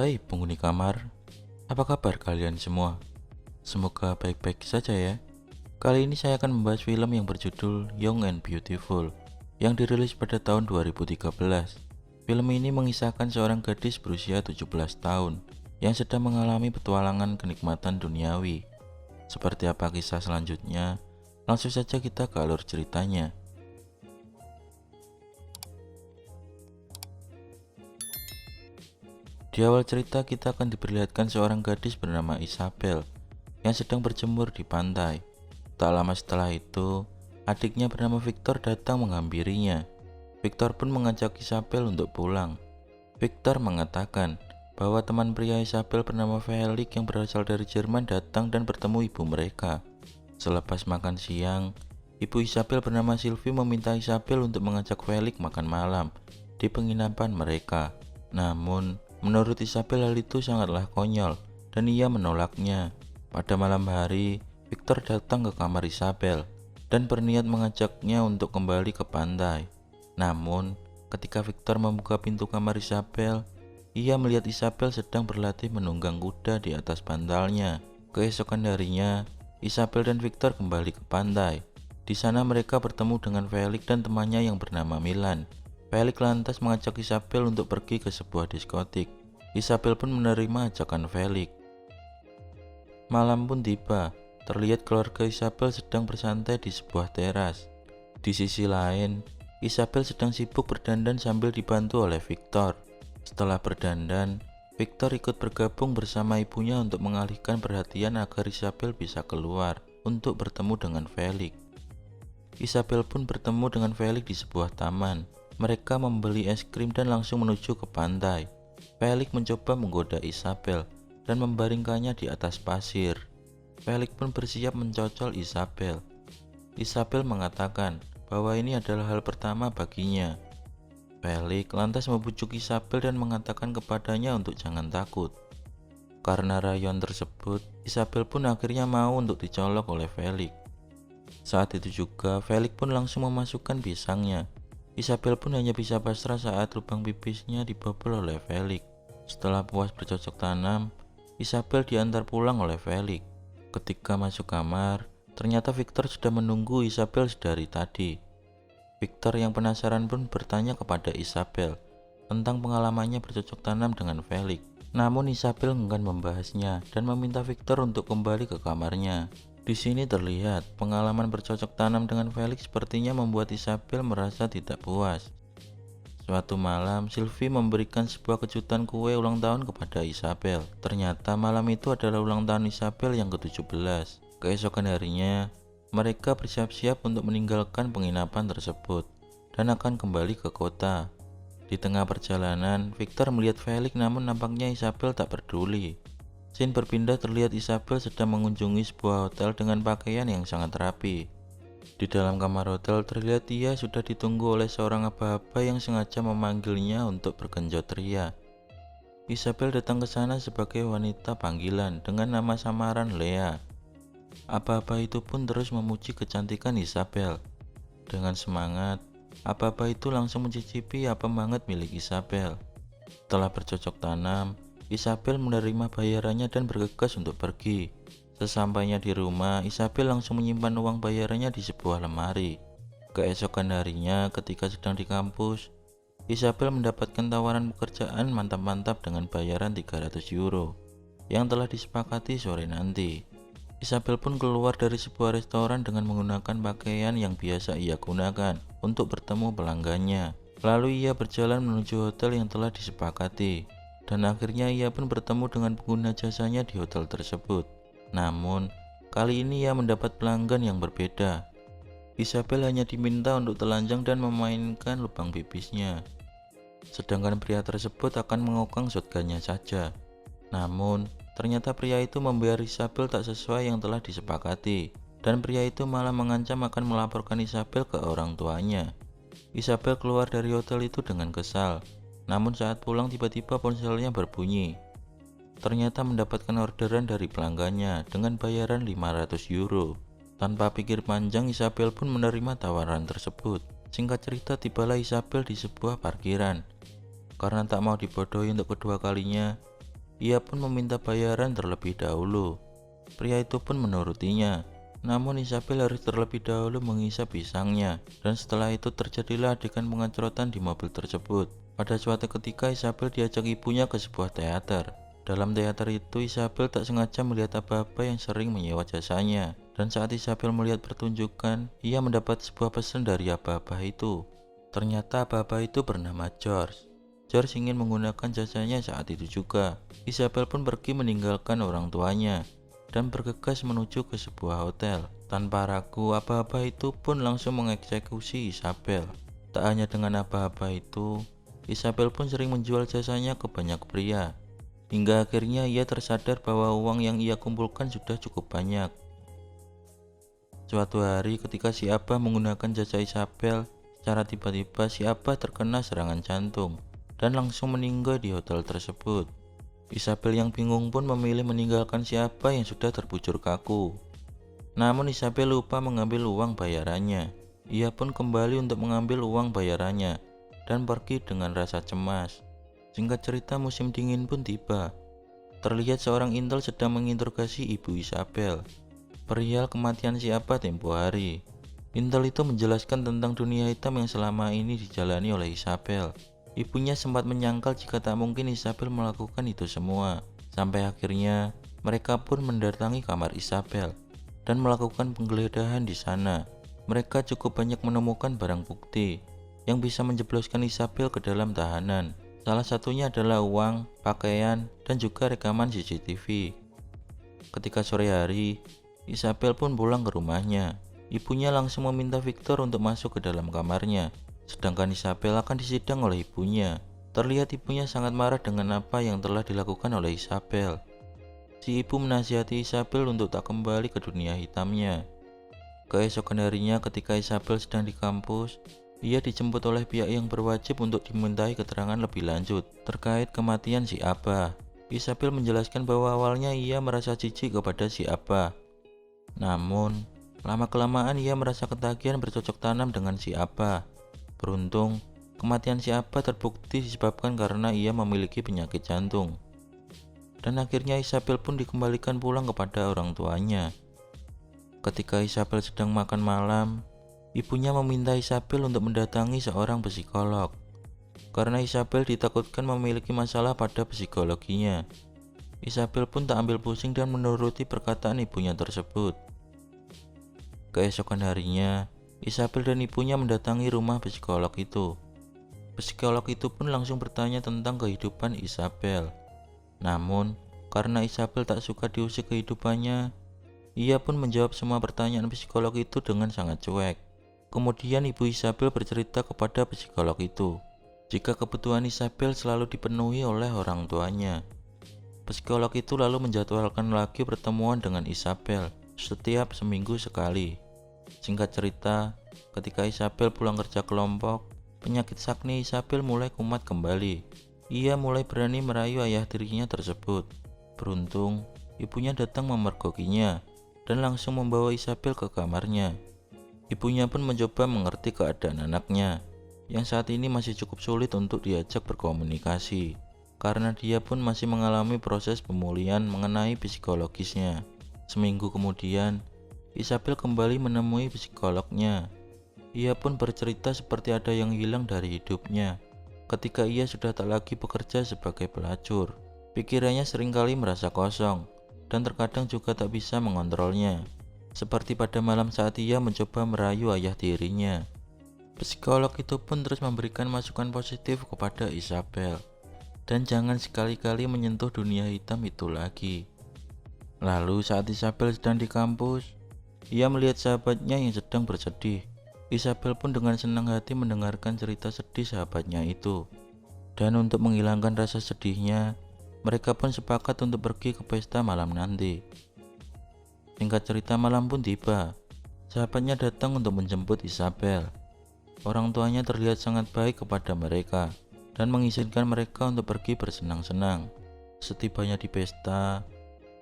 Hai penghuni kamar, apa kabar kalian semua? Semoga baik-baik saja ya. Kali ini saya akan membahas film yang berjudul Young and Beautiful yang dirilis pada tahun 2013. Film ini mengisahkan seorang gadis berusia 17 tahun yang sedang mengalami petualangan kenikmatan duniawi. Seperti apa kisah selanjutnya? Langsung saja kita ke alur ceritanya. Di awal cerita kita akan diperlihatkan seorang gadis bernama Isabel yang sedang berjemur di pantai. Tak lama setelah itu, adiknya bernama Victor datang menghampirinya. Victor pun mengajak Isabel untuk pulang. Victor mengatakan bahwa teman pria Isabel bernama Felix yang berasal dari Jerman datang dan bertemu ibu mereka. Selepas makan siang, ibu Isabel bernama Sylvie meminta Isabel untuk mengajak Felix makan malam di penginapan mereka. Namun, menurut Isabel hal itu sangatlah konyol dan ia menolaknya. Pada malam hari, Victor datang ke kamar Isabel dan berniat mengajaknya untuk kembali ke pantai. Namun, ketika Victor membuka pintu kamar Isabel, ia melihat Isabel sedang berlatih menunggang kuda di atas bantalnya. Keesokan harinya, Isabel dan Victor kembali ke pantai. Di sana mereka bertemu dengan Felix dan temannya yang bernama Milan. Felix lantas mengajak Isabel untuk pergi ke sebuah diskotik. Isabel pun menerima ajakan Felix. Malam pun tiba, terlihat keluarga Isabel sedang bersantai di sebuah teras. Di sisi lain, Isabel sedang sibuk berdandan sambil dibantu oleh Victor. Setelah berdandan, Victor ikut bergabung bersama ibunya untuk mengalihkan perhatian agar Isabel bisa keluar untuk bertemu dengan Felix. Isabel pun bertemu dengan Felix di sebuah taman. Mereka membeli es krim dan langsung menuju ke pantai. Felix mencoba menggoda Isabel dan membaringkannya di atas pasir. Felix pun bersiap mencocol Isabel. Isabel mengatakan bahwa ini adalah hal pertama baginya. Felix lantas membujuk Isabel dan mengatakan kepadanya untuk jangan takut. Karena rayuan tersebut, Isabel pun akhirnya mau untuk dicolok oleh Felix. Saat itu juga, Felix pun langsung memasukkan pisangnya. Isabel pun hanya bisa pasrah saat lubang pipisnya dibobol oleh Felix. Setelah puas bercocok tanam, Isabel diantar pulang oleh Felix. Ketika masuk kamar, ternyata Victor sudah menunggu Isabel sedari tadi. Victor yang penasaran pun bertanya kepada Isabel tentang pengalamannya bercocok tanam dengan Felix. Namun Isabel enggan membahasnya dan meminta Victor untuk kembali ke kamarnya. Di sini terlihat pengalaman bercocok tanam dengan Felix sepertinya membuat Isabel merasa tidak puas. Suatu malam, Sylvie memberikan sebuah kejutan kue ulang tahun kepada Isabel. Ternyata malam itu adalah ulang tahun Isabel yang ke-17. Keesokan harinya, mereka bersiap-siap untuk meninggalkan penginapan tersebut dan akan kembali ke kota. Di tengah perjalanan, Victor melihat Felix namun nampaknya Isabel tak peduli. Scene berpindah terlihat Isabel sedang mengunjungi sebuah hotel dengan pakaian yang sangat rapi. Di dalam kamar hotel terlihat ia sudah ditunggu oleh seorang aba-aba yang sengaja memanggilnya untuk bergenjot ria. Isabel datang ke sana sebagai wanita panggilan dengan nama samaran Lea. Aba-aba itu pun terus memuji kecantikan Isabel. Dengan semangat, aba-aba itu langsung mencicipi apem banget milik Isabel. Setelah bercocok tanam, Isabel menerima bayarannya dan bergegas untuk pergi. Sesampainya di rumah, Isabel langsung menyimpan uang bayarannya di sebuah lemari. Keesokan harinya, ketika sedang di kampus, Isabel mendapatkan tawaran pekerjaan mantap-mantap dengan bayaran 300 euro yang telah disepakati sore nanti. Isabel pun keluar dari sebuah restoran dengan menggunakan pakaian yang biasa ia gunakan untuk bertemu pelanggannya. Lalu ia berjalan menuju hotel yang telah disepakati. Dan akhirnya ia pun bertemu dengan pengguna jasanya di hotel tersebut. Namun, kali ini ia mendapat pelanggan yang berbeda. Isabel hanya diminta untuk telanjang dan memainkan lubang pipisnya. Sedangkan pria tersebut akan mengokang shotgunnya saja. Namun, ternyata pria itu membayar Isabel tak sesuai yang telah disepakati. Dan pria itu malah mengancam akan melaporkan Isabel ke orang tuanya. Isabel keluar dari hotel itu dengan kesal. Namun saat pulang tiba-tiba ponselnya berbunyi. Ternyata mendapatkan orderan dari pelanggannya dengan bayaran 500 euro. Tanpa pikir panjang, Isabel pun menerima tawaran tersebut. Singkat cerita, tibalah Isabel di sebuah parkiran. Karena tak mau dibodohi untuk kedua kalinya, Ia pun meminta bayaran terlebih dahulu. Pria itu pun menurutinya. Namun Isabel harus terlebih dahulu menghisap pisangnya, dan setelah itu terjadilah adegan pengecotan di mobil tersebut. Pada suatu ketika Isabel diajak ibunya ke sebuah teater. Dalam teater itu Isabel tak sengaja melihat aba-aba yang sering menyewa jasanya, dan saat Isabel melihat pertunjukan, ia mendapat sebuah pesan dari aba-aba itu. Ternyata aba-aba itu bernama George. George ingin menggunakan jasanya saat itu juga. Isabel pun pergi meninggalkan orang tuanya dan bergegas menuju ke sebuah hotel. Tanpa ragu, aba-aba itu pun langsung mengeksekusi Isabel. Tak hanya dengan aba-aba itu, Isabel pun sering menjual jasanya ke banyak pria. Hingga akhirnya ia tersadar bahwa uang yang ia kumpulkan sudah cukup banyak. Suatu hari ketika si Abah menggunakan jasa Isabel, secara tiba-tiba si Abah terkena serangan jantung dan langsung meninggal di hotel tersebut. Isabel yang bingung pun memilih meninggalkan si Abah yang sudah terbujur kaku. Namun Isabel lupa mengambil uang bayarannya. Ia pun kembali untuk mengambil uang bayarannya dan pergi dengan rasa cemas. Singkat cerita, musim dingin pun tiba. Terlihat seorang intel sedang menginterogasi ibu Isabel perihal kematian si Abah tempo hari. Intel itu menjelaskan tentang dunia hitam yang selama ini dijalani oleh Isabel. Ibunya sempat menyangkal jika tak mungkin Isabel melakukan itu semua. Sampai akhirnya mereka pun mendatangi kamar Isabel dan melakukan penggeledahan di sana. Mereka cukup banyak menemukan barang bukti yang bisa menjebloskan Isabel ke dalam tahanan. Salah satunya adalah uang, pakaian, dan juga rekaman CCTV. Ketika sore hari, Isabel pun pulang ke rumahnya. Ibunya langsung meminta Victor untuk masuk ke dalam kamarnya. Sedangkan Isabel akan disidang oleh ibunya. Terlihat ibunya sangat marah dengan apa yang telah dilakukan oleh Isabel. Si ibu menasihati Isabel untuk tak kembali ke dunia hitamnya. Keesokan harinya ketika Isabel sedang di kampus, ia dijemput oleh pihak yang berwajib untuk dimintai keterangan lebih lanjut terkait kematian si Abah. Isabel menjelaskan bahwa awalnya ia merasa jijik kepada si Abah. Namun, lama-kelamaan ia merasa ketagihan bercocok tanam dengan si Abah. Beruntung, kematian si Abah terbukti disebabkan karena ia memiliki penyakit jantung. Dan akhirnya Isabel pun dikembalikan pulang kepada orang tuanya. Ketika Isabel sedang makan malam, ibunya meminta Isabel untuk mendatangi seorang psikolog. Karena Isabel ditakutkan memiliki masalah pada psikologinya. Isabel pun tak ambil pusing dan menuruti perkataan ibunya tersebut. Keesokan harinya, Isabel dan ibunya mendatangi rumah psikolog itu. Psikolog itu pun langsung bertanya tentang kehidupan Isabel. Namun, karena Isabel tak suka diusik kehidupannya, ia pun menjawab semua pertanyaan psikolog itu dengan sangat cuek. Kemudian ibu Isabel bercerita kepada psikolog itu jika kebutuhan Isabel selalu dipenuhi oleh orang tuanya. Psikolog itu lalu menjadwalkan lagi pertemuan dengan Isabel setiap seminggu sekali. Singkat cerita, ketika Isabel pulang kerja kelompok, penyakit sakni Isabel mulai kumat kembali. Ia mulai berani merayu ayah tirinya tersebut. Beruntung, ibunya datang memergokinya dan langsung membawa Isabel ke kamarnya. Ibunya pun mencoba mengerti keadaan anaknya, yang saat ini masih cukup sulit untuk diajak berkomunikasi, karena dia pun masih mengalami proses pemulihan mengenai psikologisnya. Seminggu kemudian, Isabel kembali menemui psikolognya. Ia pun bercerita seperti ada yang hilang dari hidupnya. Ketika ia sudah tak lagi bekerja sebagai pelacur, pikirannya seringkali merasa kosong dan terkadang juga tak bisa mengontrolnya. Seperti pada malam saat ia mencoba merayu ayah tirinya. Psikolog itu pun terus memberikan masukan positif kepada Isabel. Dan jangan sekali-kali menyentuh dunia hitam itu lagi. Lalu saat Isabel sedang di kampus, ia melihat sahabatnya yang sedang bersedih. Isabel pun dengan senang hati mendengarkan cerita sedih sahabatnya itu. Dan untuk menghilangkan rasa sedihnya, mereka pun sepakat untuk pergi ke pesta malam nanti. Singkat cerita, malam pun tiba. Sahabatnya datang untuk menjemput Isabel. Orang tuanya terlihat sangat baik kepada mereka dan mengizinkan mereka untuk pergi bersenang-senang. Setibanya di pesta,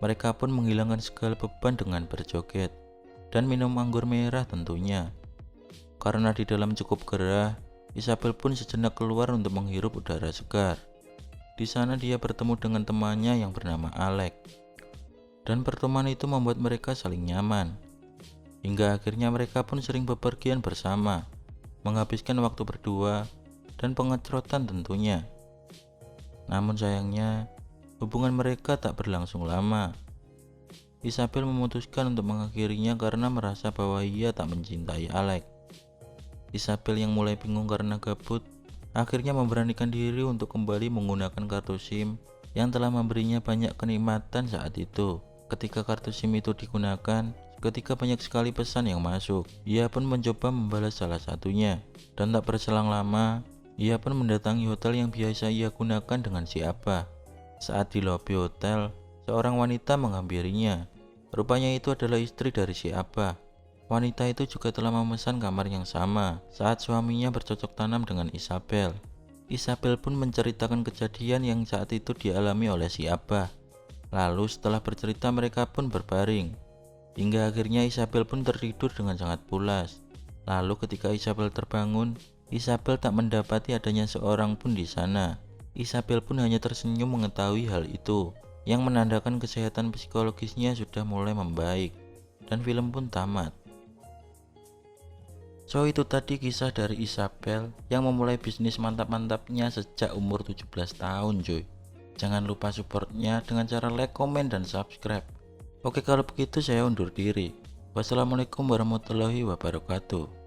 mereka pun menghilangkan segala beban dengan berjoget dan minum anggur merah tentunya. Karena di dalam cukup gerah, Isabel pun sejenak keluar untuk menghirup udara segar. Di sana dia bertemu dengan temannya yang bernama Alex. Dan pertemuan itu membuat mereka saling nyaman. Hingga akhirnya mereka pun sering bepergian bersama, menghabiskan waktu berdua, dan pengecrotan tentunya. Namun sayangnya, hubungan mereka tak berlangsung lama. Isabel memutuskan untuk mengakhirinya karena merasa bahwa ia tak mencintai Alex. Isabel yang mulai bingung karena gabut, akhirnya memberanikan diri untuk kembali menggunakan kartu SIM yang telah memberinya banyak kenikmatan saat itu. Ketika kartu SIM itu digunakan, ketika banyak sekali pesan yang masuk, ia pun mencoba membalas salah satunya. Dan tak berselang lama, ia pun mendatangi hotel yang biasa ia gunakan dengan si Abah. Saat di lobi hotel, seorang wanita menghampirinya. Rupanya itu adalah istri dari si Abah. Wanita itu juga telah memesan kamar yang sama saat suaminya bercocok tanam dengan Isabel. Isabel pun menceritakan kejadian yang saat itu dialami oleh si Abah. Lalu setelah bercerita mereka pun berbaring. Hingga akhirnya Isabel pun tertidur dengan sangat pulas. Lalu ketika Isabel terbangun, Isabel tak mendapati adanya seorang pun di sana. Isabel pun hanya tersenyum mengetahui hal itu, yang menandakan kesehatan psikologisnya sudah mulai membaik. Dan film pun tamat. So itu tadi kisah dari Isabel yang memulai bisnis mantap-mantapnya sejak umur 17 tahun cuy. Jangan lupa supportnya dengan cara like, komen, dan subscribe. Oke kalau begitu saya undur diri. Wassalamualaikum warahmatullahi wabarakatuh.